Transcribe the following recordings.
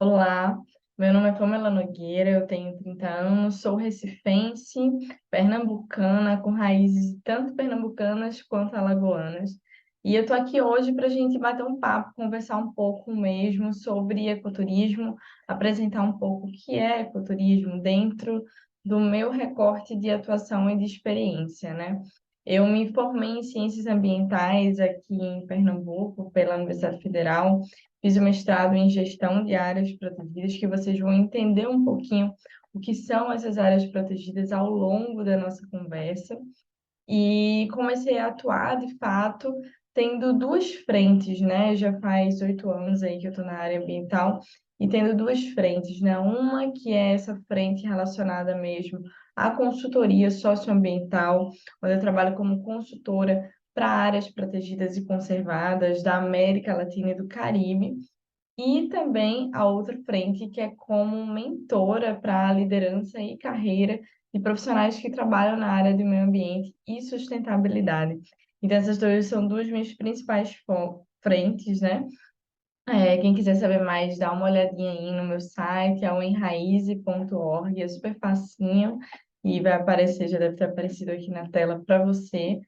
Olá, meu nome é Pamela Nogueira, eu tenho 30 anos, sou recifense, pernambucana, com raízes tanto pernambucanas quanto alagoanas. E eu estou aqui hoje para a gente bater um papo, conversar um pouco mesmo sobre ecoturismo, apresentar um pouco o que é ecoturismo dentro do meu recorte de atuação e de experiência, né? Eu me formei em Ciências Ambientais aqui em Pernambuco, pela Universidade Federal. Fiz o mestrado em gestão de áreas protegidas, que vocês vão entender um pouquinho o que são essas áreas protegidas ao longo da nossa conversa. E comecei a atuar, de fato, tendo duas frentes, né? Já faz 8 anos aí que eu estou na área ambiental e tendo duas frentes, né? Uma que é essa frente relacionada mesmo à consultoria socioambiental, onde eu trabalho como consultora para áreas protegidas e conservadas da América Latina e do Caribe. E também a outra frente, que é como mentora para a liderança e carreira de profissionais que trabalham na área do meio ambiente e sustentabilidade. Então, essas duas são duas minhas principais frentes, né? Quem quiser saber mais, dá uma olhadinha aí no meu site, é o enraize.org, é super facinho e vai aparecer, já deve ter aparecido aqui na tela para você.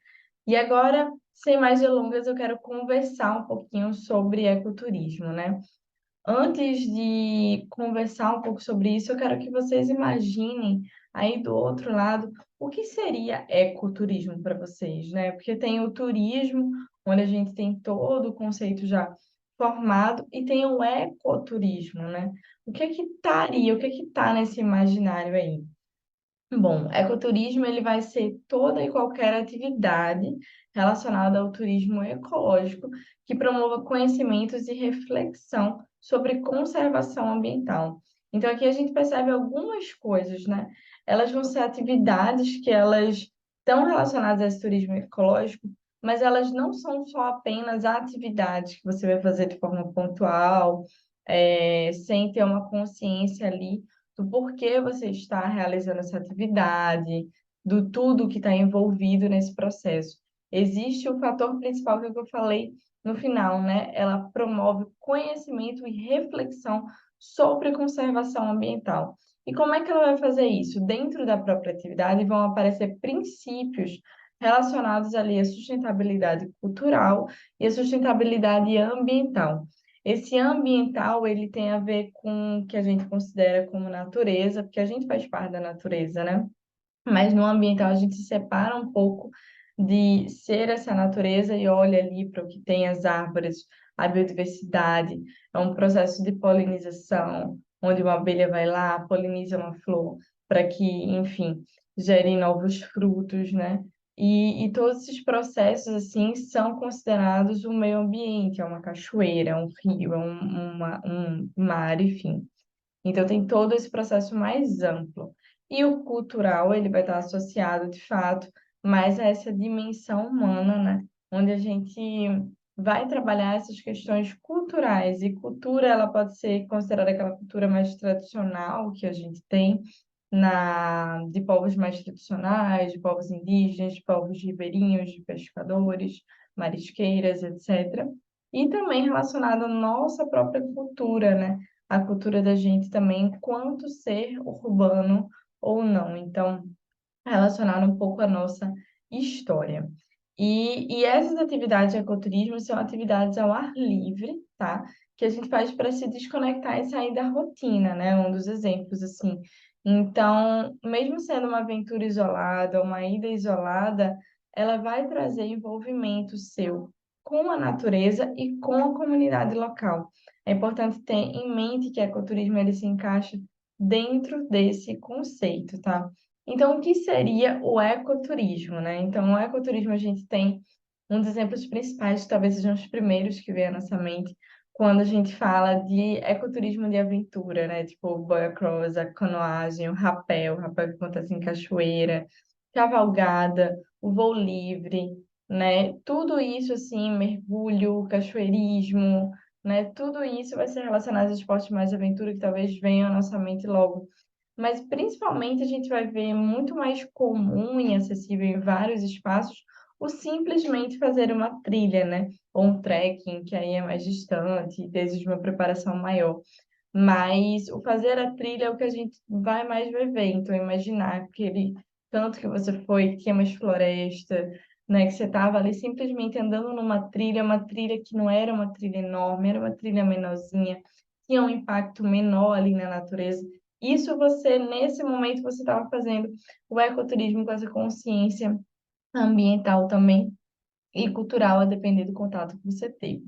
E agora, sem mais delongas, eu quero conversar um pouquinho sobre ecoturismo, né? Antes de conversar um pouco sobre isso, eu quero que vocês imaginem aí do outro lado o que seria ecoturismo para vocês, né? Porque tem o turismo, onde a gente tem todo o conceito já formado, e tem o ecoturismo, né? O que é que estaria, o que é que está nesse imaginário aí? Bom, ecoturismo ele vai ser toda e qualquer atividade relacionada ao turismo ecológico que promova conhecimentos e reflexão sobre conservação ambiental. Então aqui a gente percebe algumas coisas, né? Elas vão ser atividades que elas estão relacionadas a esse turismo ecológico, mas elas não são só apenas atividades que você vai fazer de forma pontual, sem ter uma consciência ali do porquê você está realizando essa atividade, do tudo que está envolvido nesse processo. Existe o fator principal que eu falei no final, né? Ela promove conhecimento e reflexão sobre conservação ambiental. E como é que ela vai fazer isso? Dentro da própria atividade vão aparecer princípios relacionados ali à sustentabilidade cultural e à sustentabilidade ambiental. Esse ambiental, ele tem a ver com o que a gente considera como natureza, porque a gente faz parte da natureza, né? Mas no ambiental a gente se separa um pouco de ser essa natureza e olha ali para o que tem as árvores, a biodiversidade, é um processo de polinização, onde uma abelha vai lá, poliniza uma flor, para que, enfim, gere novos frutos, né? E todos esses processos, assim, são considerados o meio ambiente, é uma cachoeira, é um rio, um mar, enfim. Então, tem todo esse processo mais amplo. E o cultural, ele vai estar associado, de fato, mais a essa dimensão humana, né? Onde a gente vai trabalhar essas questões culturais. E cultura, ela pode ser considerada aquela cultura mais tradicional que a gente tem, de povos mais tradicionais, de povos indígenas, de povos ribeirinhos, de pescadores, marisqueiras, etc. E também relacionado à nossa própria cultura, né? A cultura da gente também, quanto ser urbano ou não. Então, relacionado um pouco à nossa história. E essas atividades de ecoturismo são atividades ao ar livre, tá? Que a gente faz para se desconectar e sair da rotina, né? Um dos exemplos, assim. Então, mesmo sendo uma aventura isolada, uma ida isolada, ela vai trazer envolvimento seu com a natureza e com a comunidade local. É importante ter em mente que o ecoturismo ele se encaixa dentro desse conceito, tá? Então, o que seria o ecoturismo, né? Então, o ecoturismo a gente tem um dos exemplos principais, que talvez sejam os primeiros que vem à nossa mente, quando a gente fala de ecoturismo de aventura, né? Tipo o boia cross, a canoagem, o rapel que acontece em cachoeira, cavalgada, o voo livre, né? Tudo isso, assim, mergulho, cachoeirismo, né? Tudo isso vai ser relacionado aos esportes mais de aventura que talvez venham à nossa mente logo. Mas principalmente a gente vai ver muito mais comum e acessível em vários espaços o simplesmente fazer uma trilha, né? Ou um trekking, que aí é mais distante, exige uma preparação maior. Mas o fazer a trilha é o que a gente vai mais viver. Então, imaginar aquele canto que você foi, que é uma floresta, né? Que você estava ali simplesmente andando numa trilha, uma trilha que não era uma trilha enorme, era uma trilha menorzinha, tinha um impacto menor ali na natureza. Isso você, nesse momento, você estava fazendo o ecoturismo com essa consciência ambiental também e cultural, a depender do contato que você teve.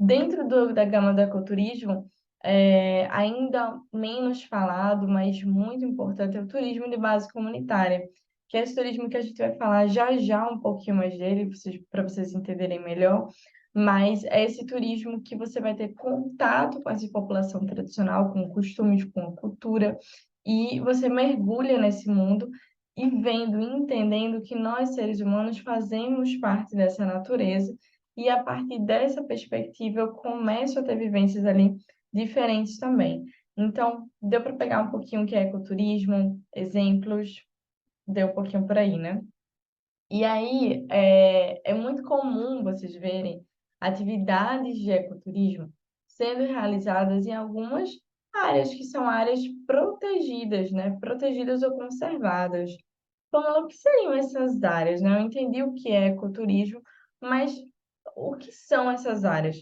Dentro da gama do ecoturismo, ainda menos falado, mas muito importante, é o turismo de base comunitária, que é esse turismo que a gente vai falar já já um pouquinho mais dele, para vocês entenderem melhor, mas é esse turismo que você vai ter contato com essa população tradicional, com costumes, com a cultura, e você mergulha nesse mundo e vendo e entendendo que nós, seres humanos, fazemos parte dessa natureza e a partir dessa perspectiva, eu começo a ter vivências ali diferentes também. Então, deu para pegar um pouquinho o que é ecoturismo, exemplos, deu um pouquinho por aí, né? E aí, é muito comum vocês verem atividades de ecoturismo sendo realizadas em algumas áreas que são áreas protegidas, né? Protegidas ou conservadas. Pamela, o que seriam essas áreas, né? Eu entendi o que é ecoturismo, mas o que são essas áreas?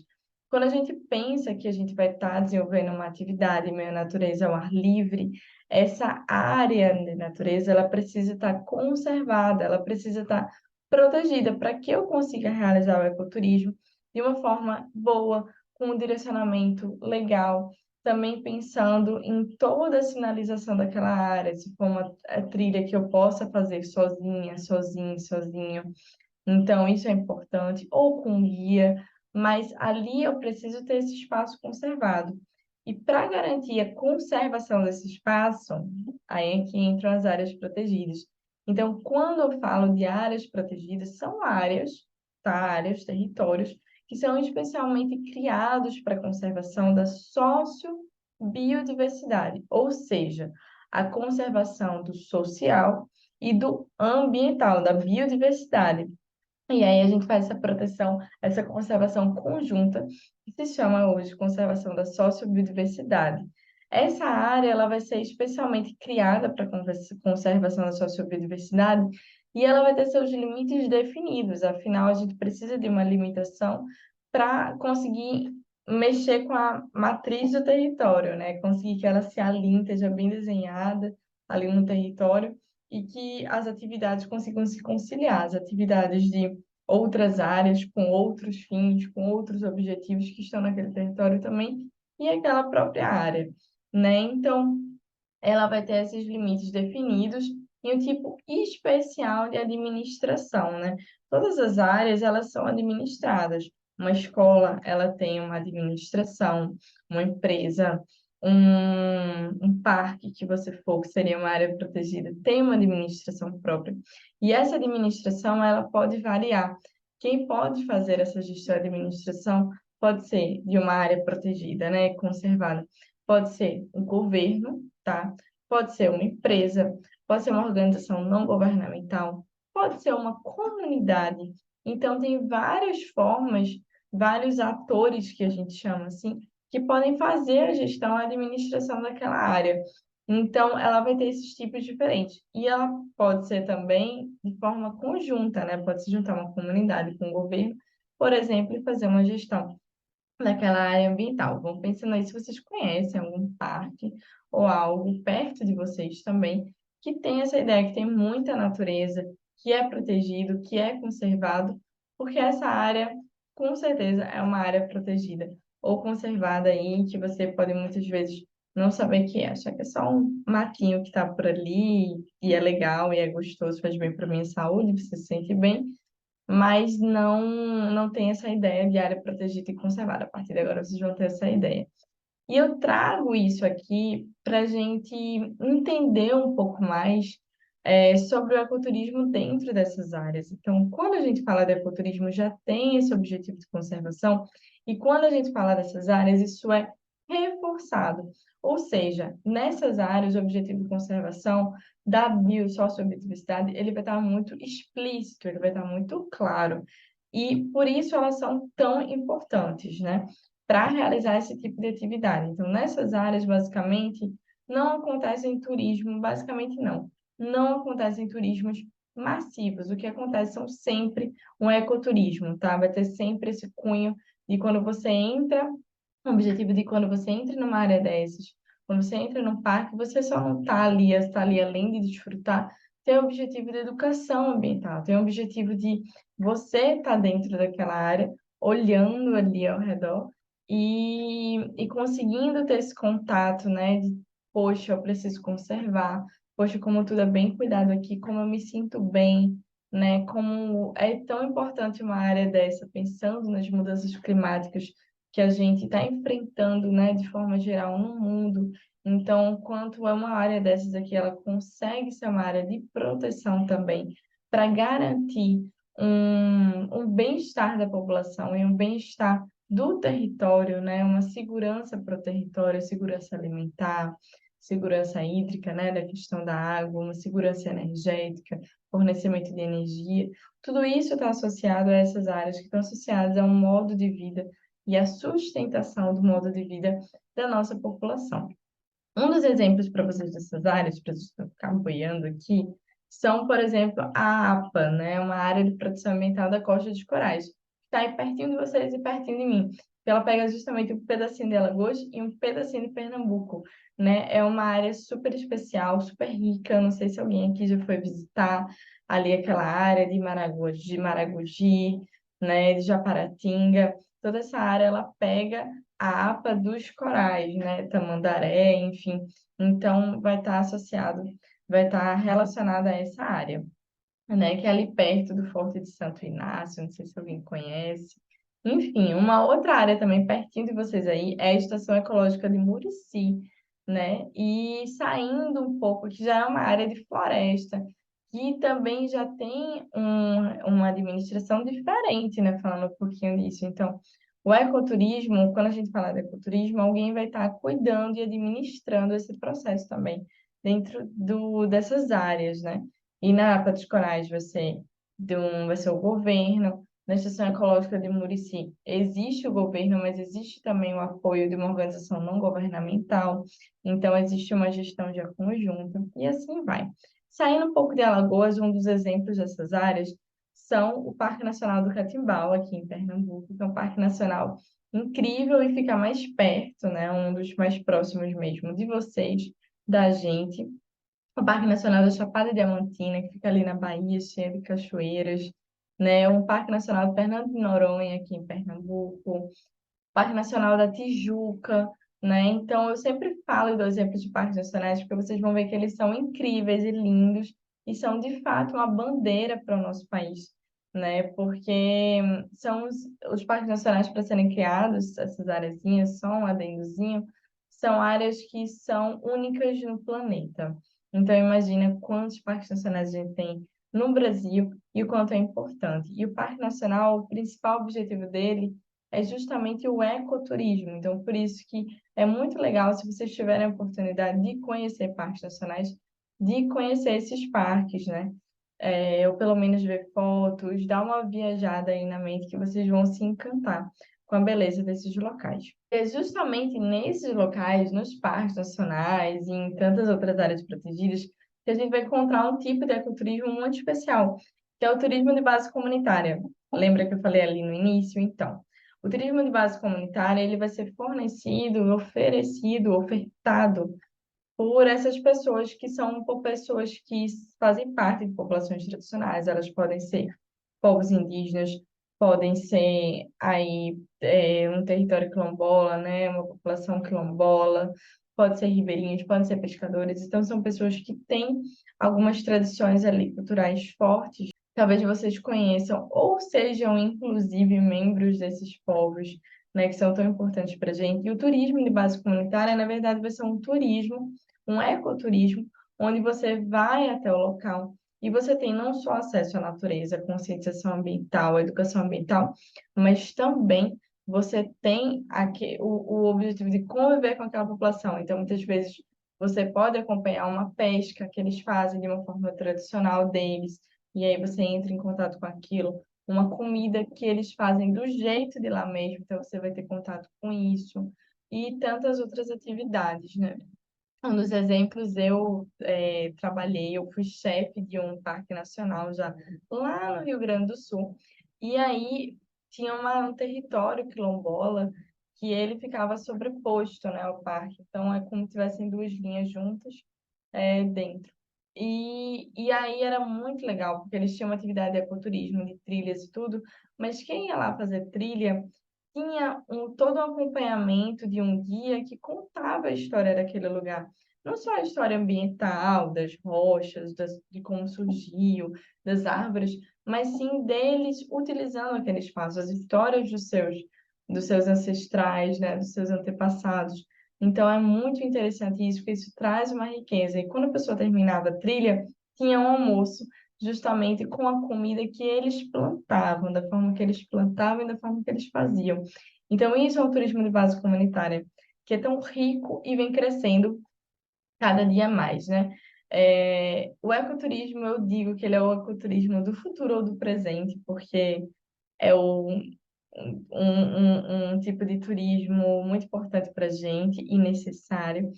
Quando a gente pensa que a gente vai estar desenvolvendo uma atividade meio natureza ao ar livre, essa área de natureza ela precisa estar conservada, ela precisa estar protegida para que eu consiga realizar o ecoturismo de uma forma boa, com um direcionamento legal, também pensando em toda a sinalização daquela área, se for uma trilha que eu possa fazer sozinha, sozinho, sozinho. Então, isso é importante, ou com guia, mas ali eu preciso ter esse espaço conservado. E para garantir a conservação desse espaço, aí é que entram as áreas protegidas. Então, quando eu falo de áreas protegidas, são áreas, tá? Áreas, territórios, que são especialmente criados para a conservação da sociobiodiversidade, ou seja, a conservação do social e do ambiental, da biodiversidade. E aí a gente faz essa proteção, essa conservação conjunta, que se chama hoje conservação da sociobiodiversidade. Essa área ela vai ser especialmente criada para conservação da sociobiodiversidade e ela vai ter seus limites definidos. Afinal, a gente precisa de uma limitação para conseguir mexer com a matriz do território, né? Conseguir que ela se alinhe, esteja bem desenhada ali no território e que as atividades consigam se conciliar, as atividades de outras áreas, com outros fins, com outros objetivos que estão naquele território também, e aquela própria área, né? Então, ela vai ter esses limites definidos e um tipo especial de administração, né? Todas as áreas, elas são administradas. Uma escola, ela tem uma administração, uma empresa, um parque que você for, que seria uma área protegida, tem uma administração própria. E essa administração, ela pode variar. Quem pode fazer essa gestão de administração pode ser de uma área protegida, né, conservada. Pode ser o governo, tá? Pode ser uma empresa, pode ser uma organização não governamental, pode ser uma comunidade. Então, tem várias formas, vários atores que a gente chama assim, que podem fazer a gestão, a administração daquela área. Então, ela vai ter esses tipos diferentes. E ela pode ser também de forma conjunta, né? Pode se juntar uma comunidade com o governo, por exemplo, e fazer uma gestão daquela área ambiental. Vão pensando aí se vocês conhecem algum parque ou algo perto de vocês também que tem essa ideia, que tem muita natureza, que é protegido, que é conservado, porque essa área, com certeza, é uma área protegida ou conservada aí, que você pode muitas vezes não saber que é, achar que é só um matinho que está por ali e é legal e é gostoso, faz bem para a minha saúde, você se sente bem, mas não tem essa ideia de área protegida e conservada. A partir de agora vocês vão ter essa ideia. E eu trago isso aqui para a gente entender um pouco mais sobre o ecoturismo dentro dessas áreas. Então, quando a gente fala de ecoturismo, já tem esse objetivo de conservação, e quando a gente fala dessas áreas, isso é reforçado. Ou seja, nessas áreas, o objetivo de conservação da sociobiodiversidade, ele vai estar muito explícito, ele vai estar muito claro. E por isso elas são tão importantes, né? para realizar esse tipo de atividade. Então, nessas áreas, basicamente, não acontecem turismo, basicamente não. Não acontecem turismos massivos. O que acontece são sempre um ecoturismo, tá? Vai ter sempre esse cunho de quando você entra, o objetivo de quando você entra numa área dessas, quando você entra num parque, você só não está ali além de desfrutar, tem o objetivo de educação ambiental, tem o objetivo de você estar dentro daquela área, olhando ali ao redor e conseguindo ter esse contato, né? De, poxa, eu preciso conservar, poxa, como tudo é bem cuidado aqui, como eu me sinto bem, né? Como é tão importante uma área dessa, pensando nas mudanças climáticas que a gente está enfrentando, né, de forma geral no mundo. Então, quanto é uma área dessas aqui, ela consegue ser uma área de proteção também, para garantir um bem-estar da população e um bem-estar do território, né, uma segurança para o território, segurança alimentar, segurança hídrica, né, da questão da água, uma segurança energética, fornecimento de energia. Tudo isso está associado a essas áreas que estão associadas a um modo de vida e a sustentação do modo de vida da nossa população. Um dos exemplos para vocês dessas áreas, para vocês não ficar boiando aqui, são, por exemplo, a APA, né? Uma área de proteção ambiental da Costa dos Corais, que está aí pertinho de vocês e pertinho de mim. Ela pega justamente um pedacinho de Alagoas e um pedacinho de Pernambuco, né? É uma área super especial, super rica. Não sei se alguém aqui já foi visitar ali aquela área de Maragogi, né? De Japaratinga. Toda essa área, ela pega a APA dos corais, né? Tamandaré, enfim. Então, vai estar associado, vai estar relacionado a essa área, né? Que é ali perto do Forte de Santo Inácio, não sei se alguém conhece. Enfim, uma outra área também pertinho de vocês aí é a Estação Ecológica de Murici, né? E saindo um pouco, que já é uma área de floresta, que também já tem uma administração diferente, né? Falando um pouquinho disso. Então, o ecoturismo, quando a gente fala de ecoturismo, alguém vai estar cuidando e administrando esse processo também, dentro dessas áreas, né? E na APA dos Corais vai ser o governo. Na Estação Ecológica de Murici existe o governo, mas existe também o apoio de uma organização não governamental. Então, existe uma gestão já conjunta e assim vai. Saindo um pouco de Alagoas, um dos exemplos dessas áreas são o Parque Nacional do Catimbau, aqui em Pernambuco, que é um parque nacional incrível e fica mais perto, né? Um dos mais próximos mesmo de vocês, da gente. O Parque Nacional da Chapada Diamantina, que fica ali na Bahia, cheio de cachoeiras, né? O Parque Nacional de Fernando de Noronha, aqui em Pernambuco. Parque Nacional da Tijuca, né? Então, eu sempre falo do exemplo de parques nacionais, porque vocês vão ver que eles são incríveis e lindos e são, de fato, uma bandeira para o nosso país, né? Porque são os parques nacionais para serem criados, essas areazinhas, só um adendozinho, são áreas que são únicas no planeta. Então, imagina quantos parques nacionais a gente tem no Brasil e o quanto é importante. E o Parque Nacional, o principal objetivo dele é justamente o ecoturismo. Então, por isso que é muito legal, se vocês tiverem a oportunidade de conhecer parques nacionais, de conhecer esses parques, né? Ou pelo menos ver fotos, dar uma viajada aí na mente que vocês vão se encantar com a beleza desses locais. É justamente nesses locais, nos parques nacionais e em tantas outras áreas protegidas, que a gente vai encontrar um tipo de ecoturismo muito especial, que é o turismo de base comunitária. Lembra que eu falei ali no início? Então, o turismo de base comunitária, ele vai ser fornecido, oferecido, ofertado por essas pessoas que são por pessoas que fazem parte de populações tradicionais. Elas podem ser povos indígenas, podem ser aí um território quilombola, né, uma população quilombola, pode ser ribeirinhos, podem ser pescadores. Então são pessoas que têm algumas tradições ali culturais fortes. Talvez vocês conheçam ou sejam inclusive membros desses povos, né, que são tão importantes para a gente. E o turismo de base comunitária, na verdade, vai ser um turismo, um ecoturismo, onde você vai até o local e você tem não só acesso à natureza, à conscientização ambiental, à educação ambiental, mas também você tem aqui o objetivo de conviver com aquela população. Então, muitas vezes, você pode acompanhar uma pesca que eles fazem de uma forma tradicional deles, e aí você entra em contato com aquilo. uma comida que eles fazem do jeito de lá mesmo, então você vai ter contato com isso, e tantas outras atividades, né? Um dos exemplos, eu trabalhei, eu fui chefe de um parque nacional já lá no Rio Grande do Sul. E aí tinha um território quilombola que ele ficava sobreposto, né, ao parque. Então é como se tivessem duas linhas juntas dentro. E aí era muito legal, porque eles tinham uma atividade de ecoturismo, de trilhas e tudo, mas quem ia lá fazer trilha tinha todo um acompanhamento de um guia que contava a história daquele lugar. Não só a história ambiental, das rochas, de como surgiu, das árvores, mas sim deles utilizando aquele espaço, as histórias dos seus ancestrais, né, dos seus antepassados. Então é muito interessante isso, porque isso traz uma riqueza. E quando a pessoa terminava a trilha, tinha um almoço justamente com a comida que eles plantavam, da forma que eles plantavam e da forma que eles faziam. Então isso é um turismo de base comunitária, que é tão rico e vem crescendo cada dia mais, né? O ecoturismo, eu digo que ele é o ecoturismo do futuro ou do presente, porque é um tipo de turismo muito importante para a gente e necessário.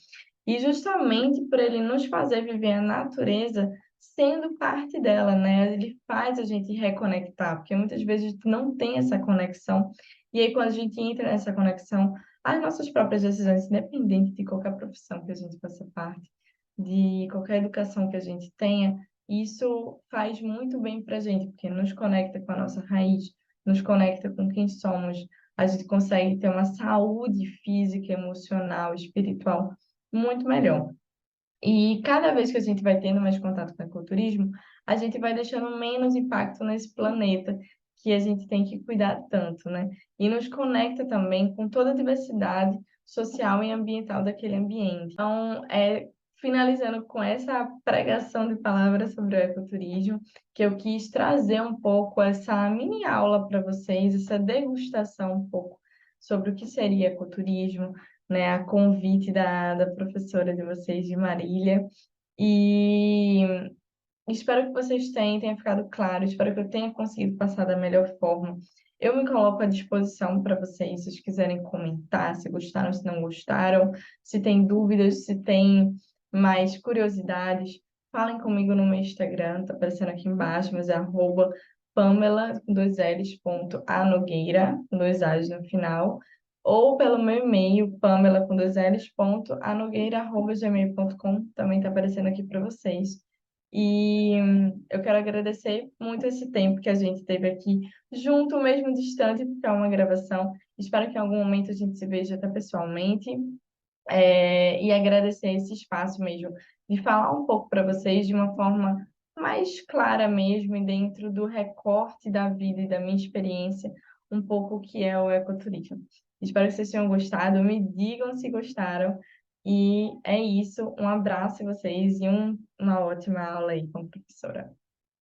E justamente por ele nos fazer viver a natureza sendo parte dela, né? Ele faz a gente reconectar, porque muitas vezes a gente não tem essa conexão. E aí, quando a gente entra nessa conexão, as nossas próprias decisões, independente de qualquer profissão que a gente faça parte, de qualquer educação que a gente tenha, isso faz muito bem para a gente, porque nos conecta com a nossa raiz, nos conecta com quem somos. A gente consegue ter uma saúde física, emocional, espiritual muito melhor. E cada vez que a gente vai tendo mais contato com o ecoturismo, a gente vai deixando menos impacto nesse planeta que a gente tem que cuidar tanto, né? E nos conecta também com toda a diversidade social e ambiental daquele ambiente. Então, finalizando com essa pregação de palavras sobre o ecoturismo, que eu quis trazer um pouco essa mini aula para vocês, essa degustação um pouco sobre o que seria ecoturismo, né, a convite da professora de vocês de Marília. E espero que vocês tenham ficado claro, espero que eu tenha conseguido passar da melhor forma. Eu me coloco à disposição para vocês, se vocês quiserem comentar, se gostaram, se não gostaram, se tem dúvidas, se tem mais curiosidades, falem comigo no meu Instagram, tá aparecendo aqui embaixo, mas é Pamela, com dois L's, ponto, A Nogueira, com dois A's no final, ou pelo meu e-mail, Pamela, com dois L's, ponto, anogueira@gmail.com, também tá aparecendo aqui para vocês. E eu quero agradecer muito esse tempo que a gente teve aqui junto, mesmo distante, porque é uma gravação. Espero que em algum momento a gente se veja até pessoalmente. E agradecer esse espaço mesmo, de falar um pouco para vocês de uma forma mais clara mesmo, e dentro do recorte da vida e da minha experiência, um pouco o que é o ecoturismo. Espero que vocês tenham gostado, me digam se gostaram. E é isso, um abraço a vocês e uma ótima aula aí com a professora.